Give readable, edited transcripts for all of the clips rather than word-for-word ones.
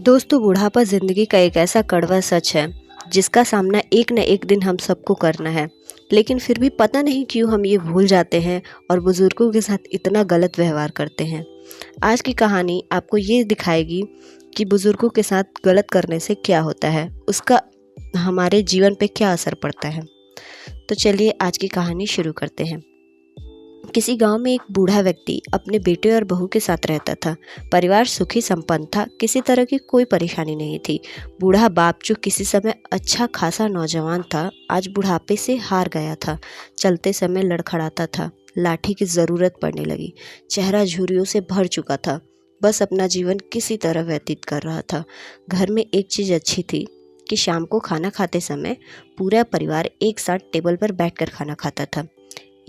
दोस्तों, बुढ़ापा जिंदगी का एक ऐसा कड़वा सच है जिसका सामना एक न एक दिन हम सबको करना है। लेकिन फिर भी पता नहीं क्यों हम ये भूल जाते हैं और बुजुर्गों के साथ इतना गलत व्यवहार करते हैं। आज की कहानी आपको ये दिखाएगी कि बुजुर्गों के साथ गलत करने से क्या होता है, उसका हमारे जीवन पे क्या असर पड़ता है। तो चलिए आज की कहानी शुरू करते हैं। किसी गांव में एक बूढ़ा व्यक्ति अपने बेटे और बहू के साथ रहता था। परिवार सुखी संपन्न था, किसी तरह की कोई परेशानी नहीं थी। बूढ़ा बाप जो किसी समय अच्छा खासा नौजवान था, आज बुढ़ापे से हार गया था। चलते समय लड़खड़ाता था, लाठी की जरूरत पड़ने लगी। चेहरा झुर्रियों से भर चुका था, बस अपना जीवन किसी तरह व्यतीत कर रहा था। घर में एक चीज अच्छी थी कि शाम को खाना खाते समय पूरा परिवार एक साथ टेबल पर बैठकर खाना खाता था।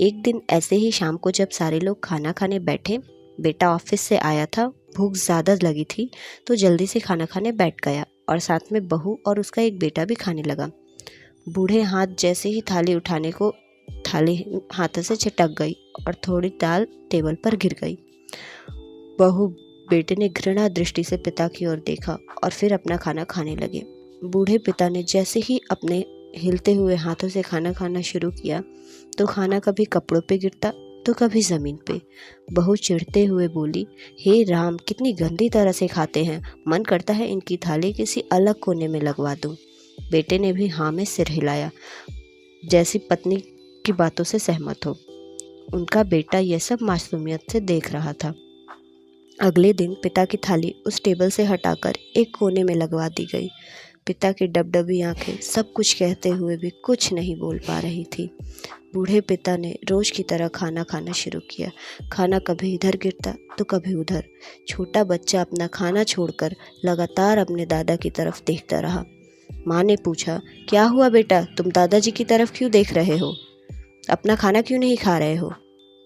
एक दिन ऐसे ही शाम को जब सारे लोग खाना खाने बैठे, बेटा ऑफिस से आया था, भूख ज़्यादा लगी थी तो जल्दी से खाना खाने बैठ गया और साथ में बहू और उसका एक बेटा भी खाने लगा। बूढ़े हाथ जैसे ही थाली उठाने को थाली हाथों से छिटक गई और थोड़ी दाल टेबल पर गिर गई। बहू बेटे ने घृणा दृष्टि से पिता की ओर देखा और फिर अपना खाना खाने लगे। बूढ़े पिता ने जैसे ही अपने हिलते हुए हाथों से खाना खाना शुरू किया तो खाना कभी कपड़ों पे गिरता तो कभी ज़मीन पे। बहू चिढ़ते हुए बोली, हे राम, कितनी गंदी तरह से खाते हैं, मन करता है इनकी थाली किसी अलग कोने में लगवा दूं। बेटे ने भी हाँ में सिर हिलाया, जैसी पत्नी की बातों से सहमत हो। उनका बेटा यह सब मासूमियत से देख रहा था। अगले दिन पिता की थाली उस टेबल से हटाकर एक कोने में लगवा दी गई। पिता की डबडबी आंखें सब कुछ कहते हुए भी कुछ नहीं बोल पा रही थी। बूढ़े पिता ने रोज की तरह खाना खाना शुरू किया। खाना कभी इधर गिरता तो कभी उधर। छोटा बच्चा अपना खाना छोड़कर लगातार अपने दादा की तरफ देखता रहा। माँ ने पूछा, क्या हुआ बेटा, तुम दादाजी की तरफ क्यों देख रहे हो? अपना खाना क्यों नहीं खा रहे हो?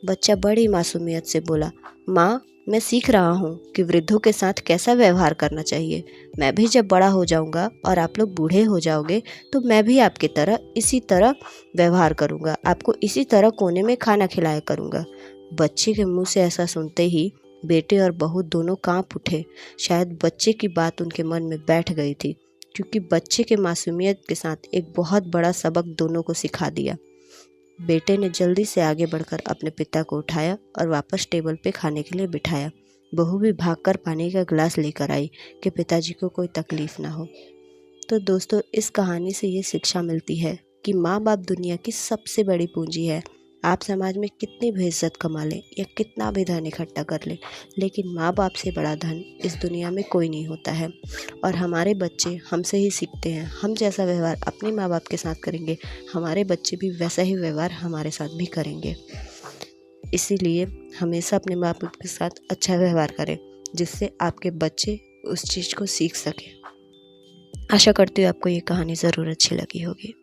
बच्चा बड़ी मासूमियत से बोला, माँ, मैं सीख रहा हूँ कि वृद्धों के साथ कैसा व्यवहार करना चाहिए। मैं भी जब बड़ा हो जाऊँगा और आप लोग बूढ़े हो जाओगे तो मैं भी आपकी तरह इसी तरह व्यवहार करूँगा, आपको इसी तरह कोने में खाना खिलाया करूँगा। बच्चे के मुंह से ऐसा सुनते ही बेटे और बहू दोनों कांप उठे। शायद बच्चे की बात उनके मन में बैठ गई थी, क्योंकि बच्चे के मासूमियत के साथ एक बहुत बड़ा सबक दोनों को सिखा दिया। बेटे ने जल्दी से आगे बढ़कर अपने पिता को उठाया और वापस टेबल पे खाने के लिए बिठाया। बहू भी भागकर पानी का गिलास लेकर आई कि पिताजी को कोई तकलीफ ना हो। तो दोस्तों, इस कहानी से ये शिक्षा मिलती है कि माँ बाप दुनिया की सबसे बड़ी पूंजी है। आप समाज में कितनी भी इज्जत कमा लें या कितना भी धन इकट्ठा कर लें, लेकिन माँ बाप से बड़ा धन इस दुनिया में कोई नहीं होता है। और हमारे बच्चे हमसे ही सीखते हैं। हम जैसा व्यवहार अपने माँ बाप के साथ करेंगे, हमारे बच्चे भी वैसा ही व्यवहार हमारे साथ भी करेंगे। इसीलिए हमेशा अपने माँ बाप के साथ अच्छा व्यवहार करें, जिससे आपके बच्चे उस चीज़ को सीख सकें। आशा करती हूँ आपको ये कहानी ज़रूर अच्छी लगी होगी।